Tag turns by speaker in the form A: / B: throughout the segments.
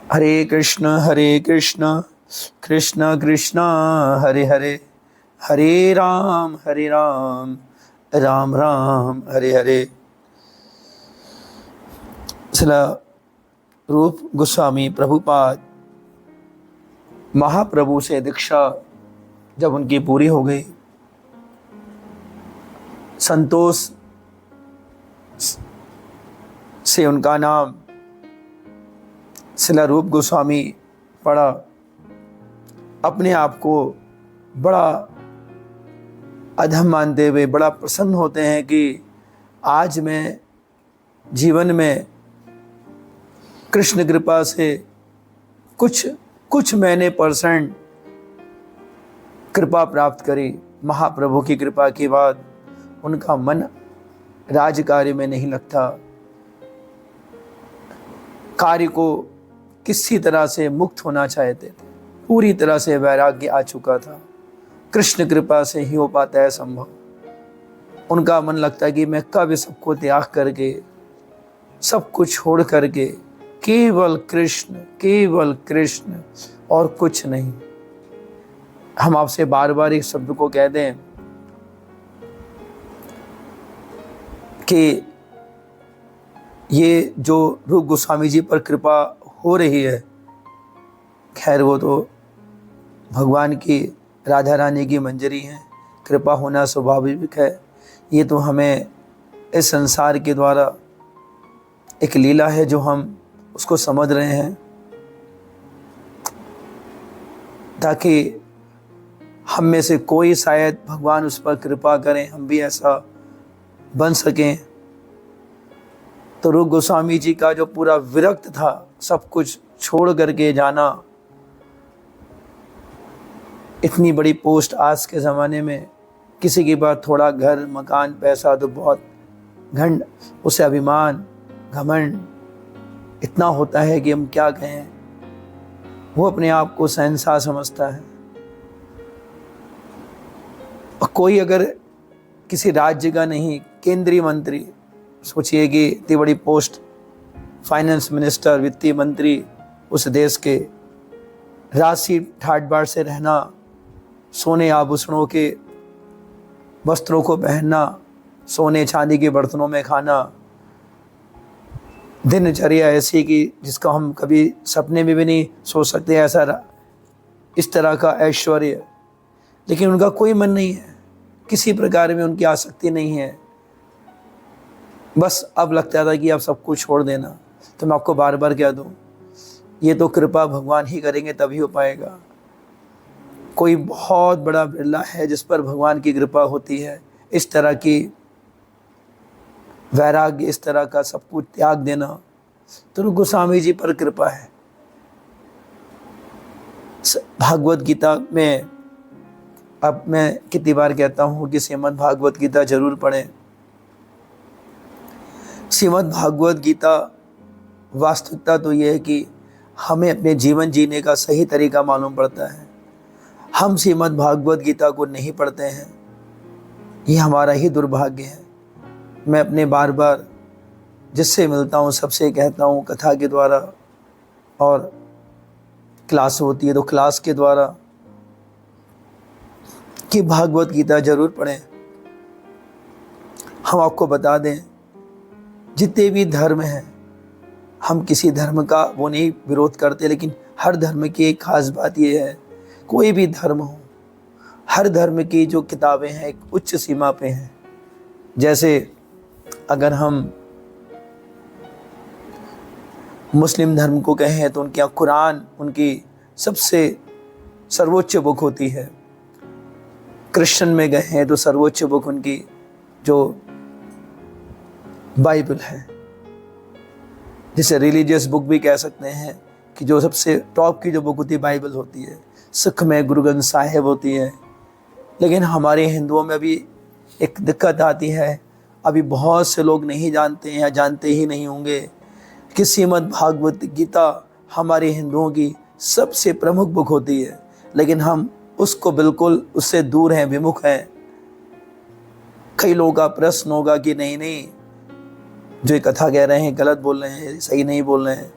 A: हरे कृष्ण कृष्ण कृष्ण हरे हरे, हरे राम राम राम हरे हरे। श्रील रूप गोस्वामी प्रभुपाद महाप्रभु से दीक्षा जब उनकी पूरी हो गई, संतोष से उनका नाम श्रील रूप गोस्वामी पड़ा। अपने आप को बड़ा अधम मानते हुए बड़ा प्रसन्न होते हैं कि आज मैं जीवन में कृष्ण कृपा से कुछ मैंने परसेंट कृपा प्राप्त करी। महाप्रभु की कृपा के बाद उनका मन राज कार्य में नहीं लगता, कार्य को किसी तरह से मुक्त होना चाहते थे। पूरी तरह से वैराग्य आ चुका था, कृष्ण कृपा से ही हो पाता है संभव। उनका मन लगता है कि मैं कब सबको त्याग करके, सब कुछ छोड़ करके केवल कृष्ण और कुछ नहीं। हम आपसे बार बार एक शब्द को कह दें कि ये जो रूप गोस्वामी जी पर कृपा हो रही है, खैर वो तो भगवान की, राधा रानी की मंजरी है, कृपा होना स्वाभाविक है। ये तो हमें इस संसार के द्वारा एक लीला है जो हम उसको समझ रहे हैं, ताकि हम में से कोई शायद भगवान उस पर कृपा करें, हम भी ऐसा बन सकें। तो रूप गोस्वामी जी का जो पूरा विरक्त था, सब कुछ छोड़ करके जाना, इतनी बड़ी पोस्ट आज के ज़माने में किसी के पास थोड़ा घर मकान पैसा तो बहुत घंड, उसे अभिमान घमंड इतना होता है कि हम क्या कहें। वो अपने आप को शहंशाह समझता है। और कोई अगर किसी राज्य का नहीं, केंद्रीय मंत्री, सोचिए कि इतनी बड़ी पोस्ट, फाइनेंस मिनिस्टर, वित्तीय मंत्री उस देश के, राशि ठाट बाट से रहना, सोने आभूषणों के वस्त्रों को पहनना, सोने चांदी के बर्तनों में खाना, दिनचर्या ऐसी कि जिसका हम कभी सपने में भी नहीं सोच सकते, ऐसा इस तरह का ऐश्वर्य। लेकिन उनका कोई मन नहीं है, किसी प्रकार में उनकी आसक्ति नहीं है। बस अब लगता था कि अब सब कुछ छोड़ देना। तो मैं आपको बार बार कह दूं, ये तो कृपा भगवान ही करेंगे तभी हो पाएगा। कोई बहुत बड़ा बिरला है जिस पर भगवान की कृपा होती है। इस तरह की वैराग्य, इस तरह का सब कुछ त्याग देना, तो गोस्वामी जी पर कृपा है। भागवत गीता में, अब मैं कितनी बार कहता हूँ कि श्रीमद् भागवत गीता जरूर पढ़ें। श्रीमद् भागवत गीता वास्तविकता तो यह है कि हमें अपने जीवन जीने का सही तरीका मालूम पड़ता है। हम श्रीमद् भागवत गीता को नहीं पढ़ते हैं, ये हमारा ही दुर्भाग्य है। मैं अपने बार बार जिससे मिलता हूँ सबसे कहता हूँ, कथा के द्वारा और क्लास होती है तो क्लास के द्वारा, कि भागवत गीता जरूर पढ़ें। हम आपको बता दें, जितने भी धर्म हैं, हम किसी धर्म का वो नहीं विरोध करते, लेकिन हर धर्म की एक खास बात ये है, कोई भी धर्म हो, हर धर्म की जो किताबें हैं एक उच्च सीमा पे हैं। जैसे अगर हम मुस्लिम धर्म को कहें तो उनके यहाँ कुरान उनकी सबसे सर्वोच्च बुक होती है। क्रिश्चियन में गए हैं तो सर्वोच्च बुक उनकी जो बाइबल है, जिसे रिलीजियस बुक भी कह सकते हैं, कि जो सबसे टॉप की जो बुक होती है बाइबल होती है। सिख में गुरु ग्रंथ साहिब होती है। लेकिन हमारे हिंदुओं में अभी एक दिक्कत आती है, अभी बहुत से लोग नहीं जानते हैं या जानते ही नहीं होंगे कि श्रीमद् भागवत गीता हमारे हिंदुओं की सबसे प्रमुख बुक होती है, लेकिन हम उसको बिल्कुल उससे दूर हैं, विमुख हैं। कई लोगों का प्रश्न होगा कि नहीं, जो ये कथा कह रहे हैं गलत बोल रहे हैं, सही नहीं बोल रहे हैं।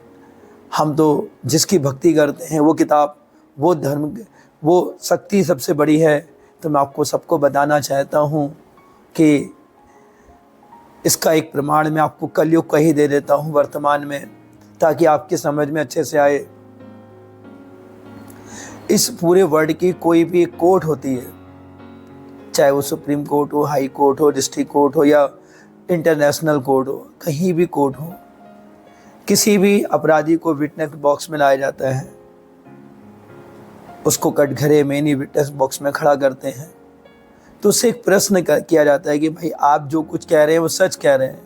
A: हम तो जिसकी भक्ति करते हैं वो किताब, वो धर्म, वो शक्ति सबसे बड़ी है। तो मैं आपको सबको बताना चाहता हूँ कि इसका एक प्रमाण मैं आपको कलयुग का ही दे देता हूँ वर्तमान में, ताकि आपकी समझ में अच्छे से आए। इस पूरे वर्ल्ड की कोई भी एक कोर्ट होती है, चाहे वो सुप्रीम कोर्ट हो, हाई कोर्ट हो, डिस्ट्रिक्ट कोर्ट हो या इंटरनेशनल कोर्ट हो, कहीं भी कोर्ट हो, किसी भी अपराधी को विटनेस बॉक्स में लाया जाता है, उसको कटघरे में नहीं विटनेस बॉक्स में खड़ा करते हैं, तो उससे एक प्रश्न किया जाता है कि भाई आप जो कुछ कह रहे हैं वो सच कह रहे हैं,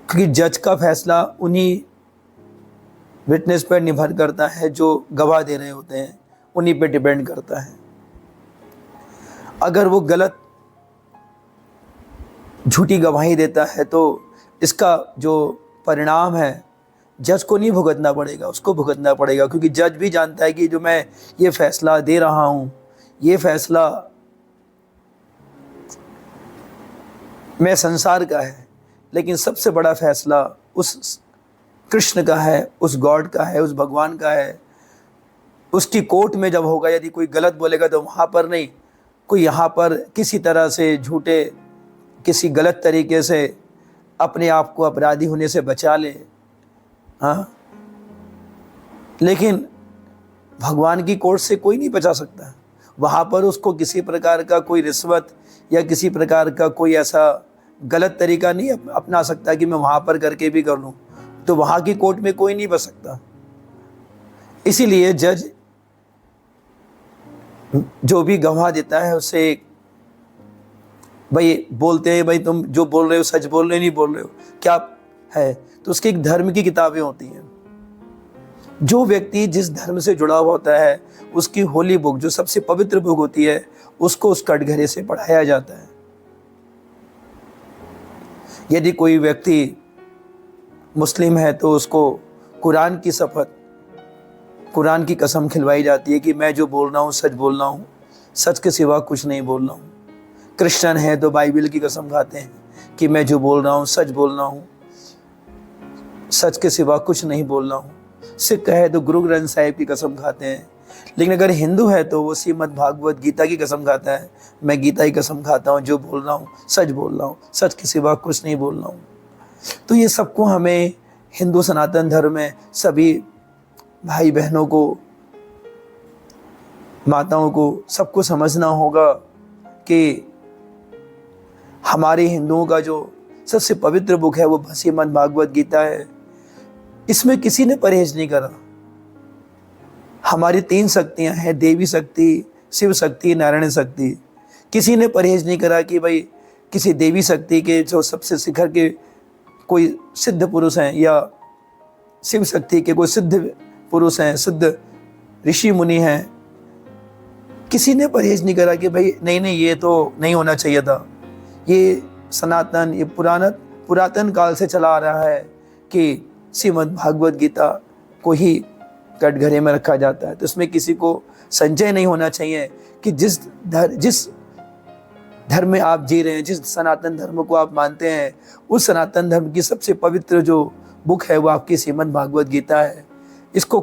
A: क्योंकि जज का फैसला उन्हीं विटनेस पर निर्भर करता है जो गवाह दे रहे होते हैं, उन्हीं पे डिपेंड करता है। अगर वो गलत झूठी गवाही देता है तो इसका जो परिणाम है जज को नहीं भुगतना पड़ेगा, उसको भुगतना पड़ेगा, क्योंकि जज भी जानता है कि जो मैं ये फैसला दे रहा हूँ, ये फैसला मैं संसार का है, लेकिन सबसे बड़ा फैसला उस कृष्ण का है, उस गॉड का है, उस भगवान का है। उसकी कोर्ट में जब होगा, यदि कोई गलत बोलेगा तो वहाँ पर नहीं, कोई यहाँ पर किसी तरह से झूठे, किसी गलत तरीके से अपने आप को अपराधी होने से बचा ले, हाँ, लेकिन भगवान की कोर्ट से कोई नहीं बचा सकता। वहाँ पर उसको किसी प्रकार का कोई रिश्वत या किसी प्रकार का कोई ऐसा गलत तरीका नहीं अपना सकता कि मैं वहाँ पर करके भी कर लूँ, तो वहाँ की कोर्ट में कोई नहीं बच सकता। इसीलिए जज जो भी गवाह देता है उससे भाई बोलते हैं, भाई तुम जो बोल रहे हो सच बोल रहे हो, नहीं बोल रहे हो, क्या है, तो उसकी एक धर्म की किताबें होती हैं। जो व्यक्ति जिस धर्म से जुड़ा हुआ होता है उसकी होली बुक, जो सबसे पवित्र बुक होती है, उसको उस कटघरे से पढ़ाया जाता है। यदि कोई व्यक्ति मुस्लिम है तो उसको कुरान की शपथ, कुरान की कसम खिलवाई जाती है कि मैं जो बोल रहा हूँ सच बोल रहा हूँ, सच के सिवा कुछ नहीं बोल रहा हूँ। क्रिश्चियन है तो बाइबल की कसम खाते हैं कि मैं जो बोल रहा हूँ सच बोल रहा हूँ, सच के सिवा कुछ नहीं बोल रहा हूँ। सिख है तो गुरु ग्रंथ साहिब की कसम खाते हैं। लेकिन अगर हिंदू है तो वो श्रीमद् भागवत गीता की कसम खाता है, मैं गीता की कसम खाता हूँ, जो बोल रहा हूँ सच बोल रहा हूँ, सच के सिवा कुछ नहीं बोल रहा हूँ। तो ये सबको हमें हिंदू सनातन धर्म में सभी भाई बहनों को, माताओं को, सबको समझना होगा कि हमारे हिंदुओं का जो सबसे पवित्र बुक है वो श्रीमद् भागवत गीता है। इसमें किसी ने परहेज नहीं करा। हमारी 3 शक्तियां हैं, देवी शक्ति, शिव शक्ति, नारायण शक्ति। किसी ने परहेज नहीं करा कि भाई किसी देवी शक्ति के जो सबसे शिखर के कोई सिद्ध पुरुष हैं या शिव शक्ति के कोई सिद्ध पुरुष हैं, सिद्ध ऋषि मुनि हैं, किसी ने परहेज नहीं करा कि भाई नहीं ये तो नहीं होना चाहिए था। ये सनातन, ये पुरातन काल से चला आ रहा है कि श्रीमद् भागवत गीता को ही कटघरे में रखा जाता है। तो इसमें किसी को संशय नहीं होना चाहिए कि जिस धर्म में आप जी रहे हैं, जिस सनातन धर्म को आप मानते हैं, उस सनातन धर्म की सबसे पवित्र जो बुक है वो आपकी श्रीमद् भागवत गीता है। इसको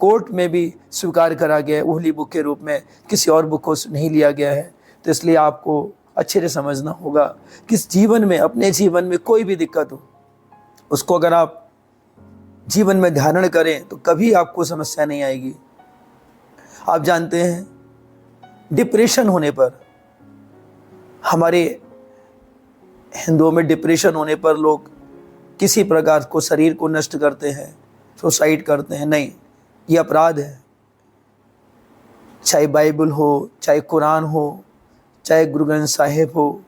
A: कोर्ट में भी स्वीकार करा गया है होली बुक के रूप में, किसी और बुक को नहीं लिया गया है। तो इसलिए आपको अच्छे से समझना होगा कि जीवन में, अपने जीवन में कोई भी दिक्कत हो, उसको अगर आप जीवन में धारण करें तो कभी आपको समस्या नहीं आएगी। आप जानते हैं डिप्रेशन होने पर, हमारे हिंदुओं में डिप्रेशन होने पर लोग किसी प्रकार को शरीर को नष्ट करते हैं, सुसाइड करते हैं। नहीं, ये अपराध है। चाहे बाइबल हो, चाहे कुरान हो, चाहे गुरु ग्रंथ साहिब हो,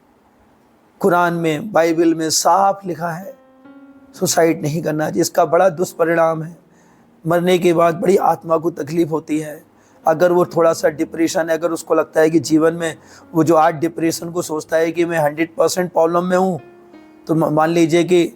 A: कुरान में, बाइबल में साफ लिखा है सुसाइड नहीं करना चाहिए। इसका बड़ा दुष्परिणाम है। मरने के बाद बड़ी आत्मा को तकलीफ होती है। अगर वो थोड़ा सा डिप्रेशन है, अगर उसको लगता है कि जीवन में वो जो आज डिप्रेशन को सोचता है कि मैं 100% प्रॉब्लम में हूँ, तो मान लीजिए कि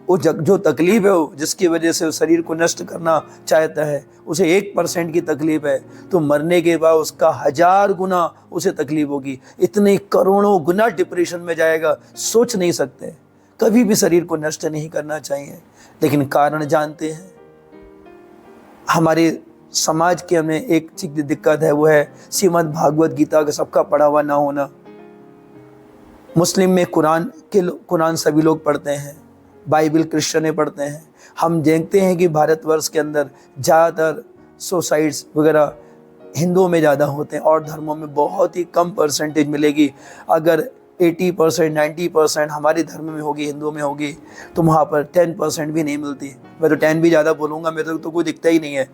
A: वो जो तकलीफ है वो जिसकी वजह से शरीर को नष्ट करना चाहता है, उसे 1% की तकलीफ है, तो मरने के बाद उसका 1000 गुना उसे तकलीफ होगी। इतने करोड़ों गुना डिप्रेशन में जाएगा, सोच नहीं सकते। कभी भी शरीर को नष्ट नहीं करना चाहिए, लेकिन कारण जानते हैं। हमारे समाज के हमें एक चीज दिक्कत है, वो है श्रीमद् भागवत गीता का सबका पढ़ा हुआ ना होना। मुस्लिम में कुरान सभी लोग पढ़ते हैं, बाइबल क्रिश्चियन पढ़ते हैं। हम देखते हैं कि भारतवर्ष के अंदर ज़्यादातर सुसाइड्स वगैरह हिंदुओं में ज़्यादा होते हैं और धर्मों में बहुत ही कम परसेंटेज मिलेगी। अगर 80% 90% हमारे धर्म में होगी, हिंदुओं में होगी, तो वहाँ पर 10% भी नहीं मिलती। मैं तो 10 भी ज़्यादा बोलूँगा, मेरे तो कोई दिखता ही नहीं है।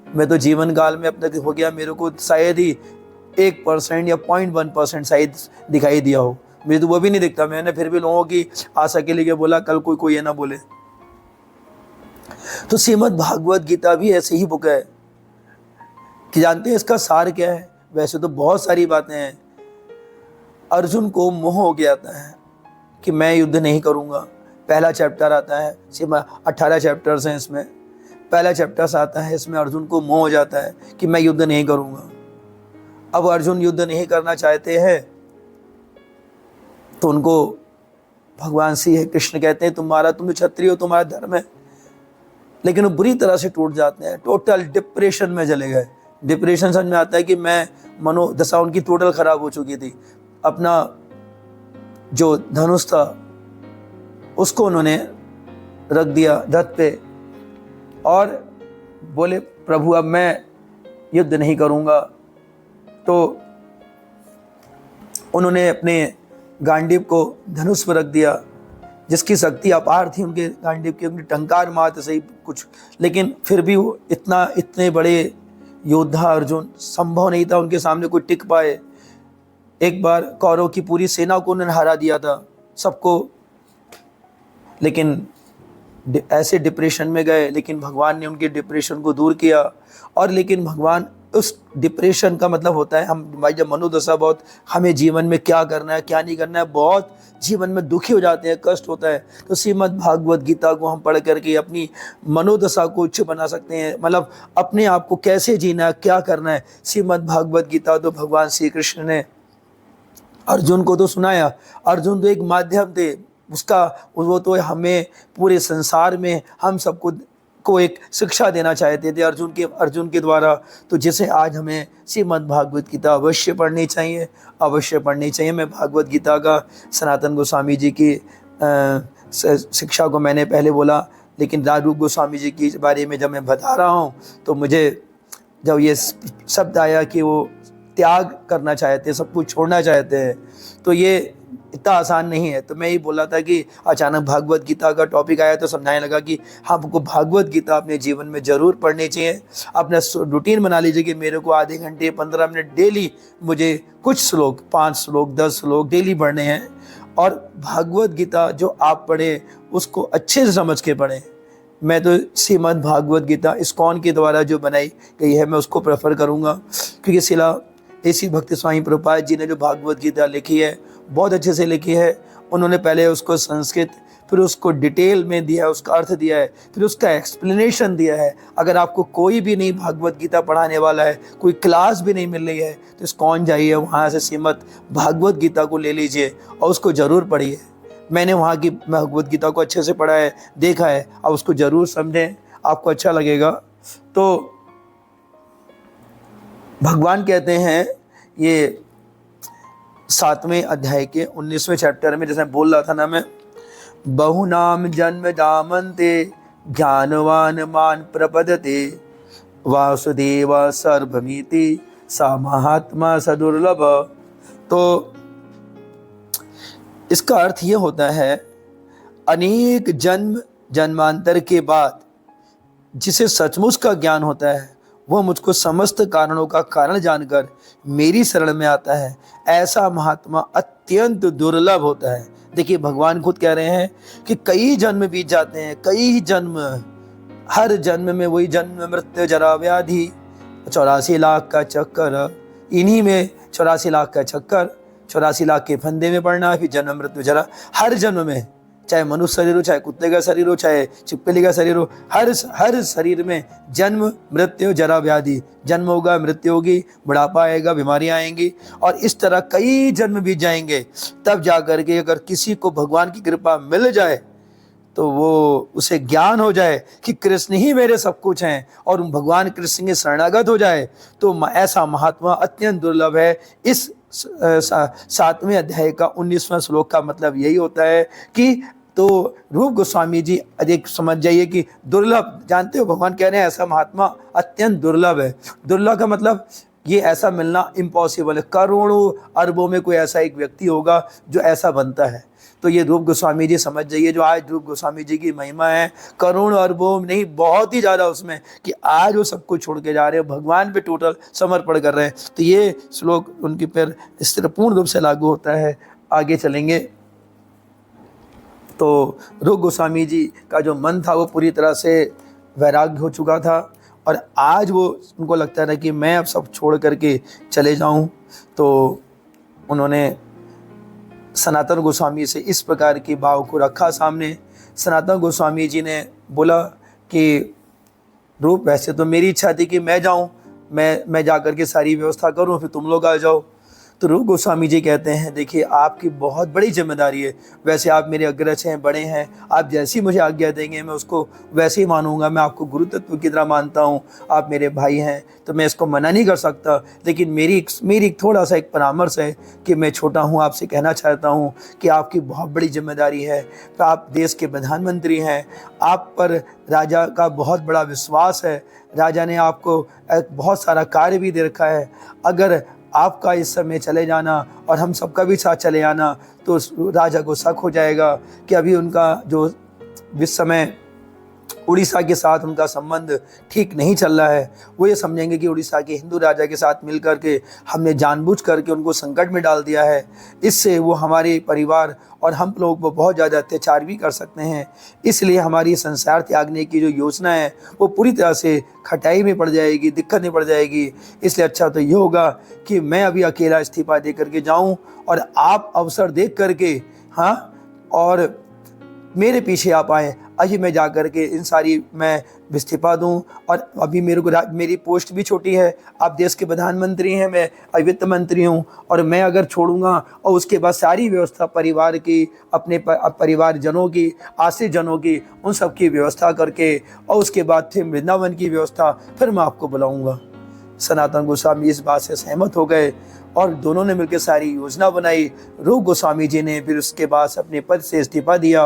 A: मैं तो जीवन काल में अब तक हो गया, मेरे को शायद ही 1% या 0.1% शायद दिखाई दिया हो, मुझे तो वो भी नहीं दिखता। मैंने फिर भी लोगों की आशा के लिए बोला, कल कोई ये ना बोले। तो श्रीमद् भागवत गीता भी ऐसे ही बुक है कि जानते हैं इसका सार क्या है? वैसे तो बहुत सारी बातें हैं। अर्जुन को मोह हो गया था है कि मैं युद्ध नहीं करूंगा। पहला चैप्टर आता है, 18 चैप्टर्स हैं इसमें, पहला चैप्टर आता है, इसमें अर्जुन को मोह हो जाता है कि मैं युद्ध नहीं करूंगा। अब अर्जुन युद्ध नहीं करना चाहते हैं तो उनको भगवान श्री कृष्ण कहते हैं तुम क्षत्रिय हो, तुम्हारा धर्म है। लेकिन वो बुरी तरह से टूट जाते हैं, टोटल डिप्रेशन में चले गए। डिप्रेशन समझ में आता है कि मैं मनोदशा उनकी टोटल खराब हो चुकी थी। अपना जो धनुष था उसको उन्होंने रख दिया रथ पे और बोले प्रभु अब मैं युद्ध नहीं करूंगा। तो उन्होंने अपने गांडीव को धनुष पर रख दिया, जिसकी शक्ति अपार थी उनके गांडीव की, उनकी टंकार मारते सही कुछ, लेकिन फिर भी वो इतने बड़े योद्धा अर्जुन, संभव नहीं था उनके सामने कोई टिक पाए। एक बार कौरव की पूरी सेना को उन्होंने हरा दिया था सबको, लेकिन ऐसे डिप्रेशन में गए। लेकिन भगवान ने उनके डिप्रेशन को दूर किया। और लेकिन भगवान उस डिप्रेशन का मतलब होता है हम भाई जब मनोदशा बहुत, हमें जीवन में क्या करना है क्या नहीं करना है, बहुत जीवन में दुखी हो जाते हैं, कष्ट होता है, तो श्रीमद् भागवत गीता को हम पढ़ करके अपनी मनोदशा को उच्च बना सकते हैं। मतलब अपने आप को कैसे जीना है, क्या करना है। श्रीमद् भागवत गीता तो भगवान श्री कृष्ण ने अर्जुन को तो सुनाया। अर्जुन तो एक माध्यम थे उसका, वो तो हमें पूरे संसार में हम सबको एक शिक्षा देना चाहते थे अर्जुन के द्वारा। तो जैसे आज हमें श्रीमद् भागवत गीता अवश्य पढ़नी चाहिए, अवश्य पढ़नी चाहिए। मैं भागवत गीता का सनातन गोस्वामी जी की शिक्षा को मैंने पहले बोला, लेकिन राजरूप गोस्वामी जी के बारे में जब मैं बता रहा हूँ तो मुझे जब ये शब्द आया कि वो त्याग करना चाहते हैं, सब कुछ छोड़ना चाहते हैं, तो ये इतना आसान नहीं है। तो मैं ये बोला था कि अचानक भागवत गीता का टॉपिक आया तो समझाने लगा कि हमको भागवत गीता अपने जीवन में ज़रूर पढ़नी चाहिए। अपना रूटीन बना लीजिए कि मेरे को आधे घंटे 15 मिनट डेली मुझे कुछ श्लोक, 5 श्लोक 10 श्लोक डेली पढ़ने हैं। और भागवत गीता जो आप पढ़ें उसको अच्छे से समझ के पढ़ें। मैं तो श्रीमद् भागवत गीता इस्कॉन के द्वारा जो बनाई गई है मैं उसको प्रेफर करूँगा, क्योंकि शिला ऐसी भक्ति स्वामी प्रभुपाद जी ने जो भागवत गीता लिखी है बहुत अच्छे से लिखी है। उन्होंने पहले उसको संस्कृत, फिर उसको डिटेल में दिया है, उसका अर्थ दिया है, फिर उसका एक्सप्लेनेशन दिया है। अगर आपको कोई भी नहीं भागवत गीता पढ़ाने वाला है, कोई क्लास भी नहीं मिल रही है, तो इस्कॉन जाइए, वहाँ से श्रीमद् भागवत गीता को ले लीजिए और उसको ज़रूर पढ़िए। मैंने वहाँ की भागवत गीता को अच्छे से पढ़ा है, देखा है, अब उसको ज़रूर समझें, आपको अच्छा लगेगा। तो भगवान कहते हैं ये 7वें अध्याय के 19वें चैप्टर में, जैसे बोल रहा था ना मैं, बहुनाम जन्म दामन्ते ज्ञानवान मान प्रपदते वासुदेव सर्वमिति सा महात्मा सदुर्लभ। तो इसका अर्थ ये होता है अनेक जन्मांतर के बाद जिसे सचमुच का ज्ञान होता है वह मुझको समस्त कारणों का कारण जानकर मेरी शरण में आता है, ऐसा महात्मा अत्यंत दुर्लभ होता है। देखिए भगवान खुद कह रहे हैं कि कई जन्म बीत जाते हैं, कई जन्म, हर जन्म में वही जन्म मृत्यु जरा व्याधि, 84 लाख का चक्कर, इन्हीं में 84 लाख का चक्कर, 84 लाख के फंदे में पड़ना, फिर जन्म मृत्यु जरा, हर जन्म में, चाहे मनुष्य शरीर हो, चाहे कुत्ते का शरीर हो, चाहे छिपकली का शरीर हो, हर शरीर में जन्म मृत्यु जरा व्याधि, जन्म होगा, मृत्यु होगी, बुढ़ापा आएगा, बीमारियां आएंगी, और इस तरह कई जन्म बीत जाएंगे। तब जाकर के अगर किसी को भगवान की कृपा मिल जाए तो वो उसे ज्ञान हो जाए कि कृष्ण ही मेरे सब कुछ हैं और भगवान कृष्ण के शरणागत हो जाए, तो ऐसा महात्मा अत्यंत दुर्लभ है। इस 7वें अध्याय का 19वां श्लोक का मतलब यही होता है कि तो रूप गोस्वामी जी अधिक समझ जाइए कि दुर्लभ, जानते हो भगवान कह रहे हैं ऐसा महात्मा अत्यंत दुर्लभ है। दुर्लभ का मतलब ये ऐसा मिलना इम्पॉसिबल है, करोड़ों अरबों में कोई ऐसा एक व्यक्ति होगा जो ऐसा बनता है। तो ये रूप गोस्वामी जी समझ जाइए, जो आज रूप गोस्वामी जी की महिमा है, करोड़ों अरबों नहीं बहुत ही ज़्यादा उसमें, कि आज वो सब कुछ छोड़ के जा रहे हैं, भगवान पे टोटल समर्पण कर रहे हैं। तो ये श्लोक उनके पर इस तरह पूर्ण रूप से लागू होता है। आगे चलेंगे तो रूप गोस्वामी जी का जो मन था वो पूरी तरह से वैराग्य हो चुका था, और आज वो उनको लगता है कि मैं अब सब छोड़ करके चले जाऊं। तो उन्होंने सनातन गोस्वामी से इस प्रकार की भाव को रखा सामने। सनातन गोस्वामी जी ने बोला कि रूप, वैसे तो मेरी इच्छा थी कि मैं जाऊं, मैं जा कर के सारी व्यवस्था करूं, फिर तुम लोग आ जाओ। तो रूप गोस्वामी जी कहते हैं, देखिए आपकी बहुत बड़ी जिम्मेदारी है, वैसे आप मेरे अग्रज हैं, बड़े हैं, आप जैसी मुझे आज्ञा देंगे मैं उसको वैसे ही मानूंगा। मैं आपको गुरु तत्व की तरह मानता हूँ, आप मेरे भाई हैं, तो मैं इसको मना नहीं कर सकता। लेकिन मेरी थोड़ा सा एक परामर्श है कि मैं छोटा हूँ, आपसे कहना चाहता हूँ कि आपकी बहुत बड़ी जिम्मेदारी है। तो आप देश के प्रधानमंत्री हैं, आप पर राजा का बहुत बड़ा विश्वास है, राजा ने आपको बहुत सारा कार्य भी दे रखा है। अगर आपका इस समय चले जाना और हम सबका भी साथ चले आना तो राजा को शक हो जाएगा कि अभी उनका जो इस समय उड़ीसा के साथ उनका संबंध ठीक नहीं चल रहा है। वो ये समझेंगे कि उड़ीसा के हिंदू राजा के साथ मिलकर के हमने जानबूझ करके उनको संकट में डाल दिया है। इससे वो हमारे परिवार और हम लोग को बहुत ज़्यादा अत्याचार भी कर सकते हैं। इसलिए हमारी संसार त्यागने की जो योजना है वो पूरी तरह से खटाई में पड़ जाएगी, दिक्कत में पड़ जाएगी। इसलिए अच्छा तो ये होगा कि मैं अभी अकेला इस्तीफा दे करके जाऊँ और आप अवसर देख करके और मेरे पीछे आप आए। अभी मैं जा कर के इन सारी मैं इस्तीफा दूँ, और अभी मेरी पोस्ट भी छोटी है, आप देश के प्रधानमंत्री हैं, मैं वित्त मंत्री हूँ, और मैं अगर छोड़ूंगा और उसके बाद सारी व्यवस्था परिवार की, अपने परिवारजनों की, आश्रित जनों की, उन सब की व्यवस्था करके और उसके बाद फिर वृंदावन की व्यवस्था, फिर मैं आपको बुलाऊँगा। सनातन गोस्वामी इस बात से सहमत हो गए और दोनों ने मिलकर सारी योजना बनाई। रूप गोस्वामी जी ने फिर उसके बाद अपने पद से इस्तीफा दिया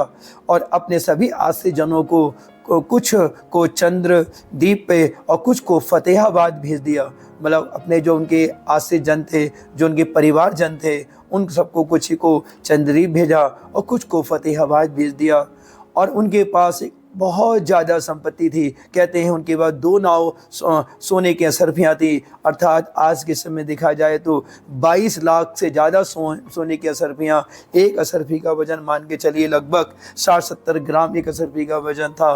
A: और अपने सभी आश्रित जनों को कुछ को चंद्रदीप पे और कुछ को फतेहाबाद भेज दिया। मतलब अपने जो उनके आश्रित जन थे, जो उनके परिवार जन थे, उन सबको कुछ को चंद्रदीप भेजा और कुछ को फतेहाबाद भेज दिया। और उनके पास बहुत ज़्यादा संपत्ति थी। कहते हैं उनके पास 2 नाव सोने की असरफियाँ थी, अर्थात आज के समय देखा जाए तो 22 लाख से ज़्यादा सोने की असरफियाँ। एक असरफी का वजन मान के चलिए लगभग 60-70 ग्राम एक असरफी का वजन था।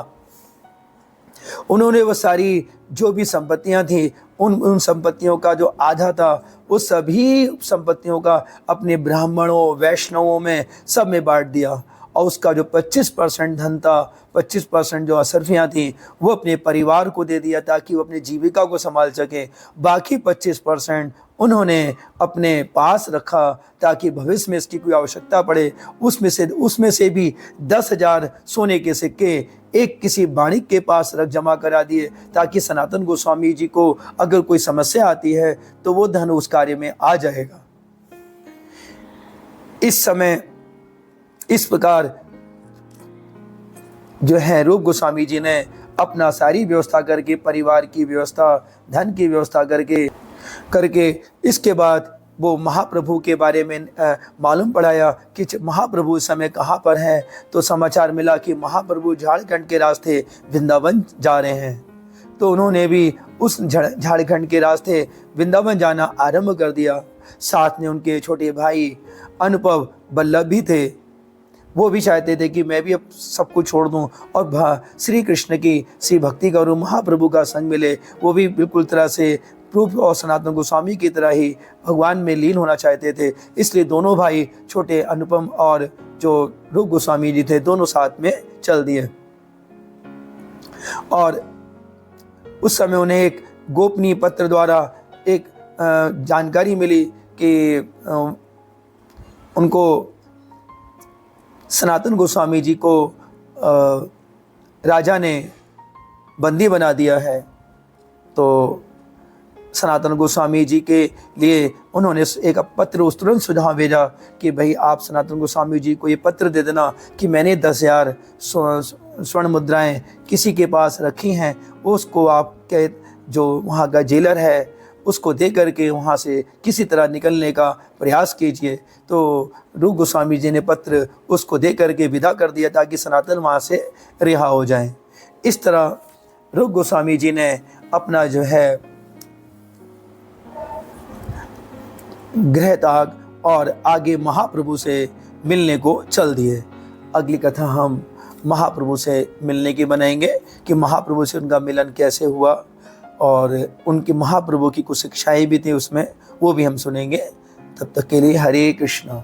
A: उन्होंने वो सारी जो भी संपत्तियां थी उन संपत्तियों का जो आधा था वो सभी संपत्तियों का अपने ब्राह्मणों वैष्णवों में सब में बांट दिया, और उसका जो 25% धन था, 25% जो असरफियाँ थी वो अपने परिवार को दे दिया ताकि वो अपनी जीविका को संभाल सके। बाकी 25% उन्होंने अपने पास रखा ताकि भविष्य में इसकी कोई आवश्यकता पड़े। उसमें से भी 10,000 सोने के सिक्के एक किसी वाणिक के पास जमा करा दिए ताकि सनातन गोस्वामी जी को अगर कोई समस्या आती है तो वो धन उस कार्य में आ जाएगा। इस समय इस प्रकार जो है रूप गोस्वामी जी ने अपना सारी व्यवस्था करके, परिवार की व्यवस्था, धन की व्यवस्था करके इसके बाद वो महाप्रभु के बारे में मालूम पड़ाया कि महाप्रभु इस समय कहाँ पर हैं। तो समाचार मिला कि महाप्रभु झारखंड के रास्ते वृंदावन जा रहे हैं। तो उन्होंने भी उस झारखंड के रास्ते वृंदावन जाना आरंभ कर दिया। साथ में उनके छोटे भाई अनुपम बल्लभ भी थे। वो भी चाहते थे कि मैं भी अब सब कुछ छोड़ दूं और श्री कृष्ण की श्री भक्ति करूं, महाप्रभु का संग मिले। वो भी बिल्कुल तरह से रूप और सनातन गोस्वामी की तरह ही भगवान में लीन होना चाहते थे। इसलिए दोनों भाई, छोटे अनुपम और जो रूप गोस्वामी जी थे, दोनों साथ में चल दिए। और उस समय उन्हें एक गोपनीय पत्र द्वारा एक जानकारी मिली कि उनको सनातन गोस्वामी जी को राजा ने बंदी बना दिया है, तो सनातन गोस्वामी जी के लिए उन्होंने एक पत्र उस तुरंत सुझाव भेजा कि भाई आप सनातन गोस्वामी जी को ये पत्र दे देना कि मैंने 10,000 स्वर्ण मुद्राएं किसी के पास रखी हैं, उसको आपके जो वहाँ का जेलर है उसको दे करके वहाँ से किसी तरह निकलने का प्रयास कीजिए। तो रूप गोस्वामी जी ने पत्र उसको दे करके विदा कर दिया ताकि सनातन वहाँ से रिहा हो जाएं। इस तरह रूप गोस्वामी जी ने अपना जो है गृह त्याग और आगे महाप्रभु से मिलने को चल दिए। अगली कथा हम महाप्रभु से मिलने की बनाएंगे कि महाप्रभु से उनका मिलन कैसे हुआ और उनके महाप्रभु की कुछ शिक्षाएं भी थी उसमें, वो भी हम सुनेंगे। तब तक के लिए हरे कृष्णा।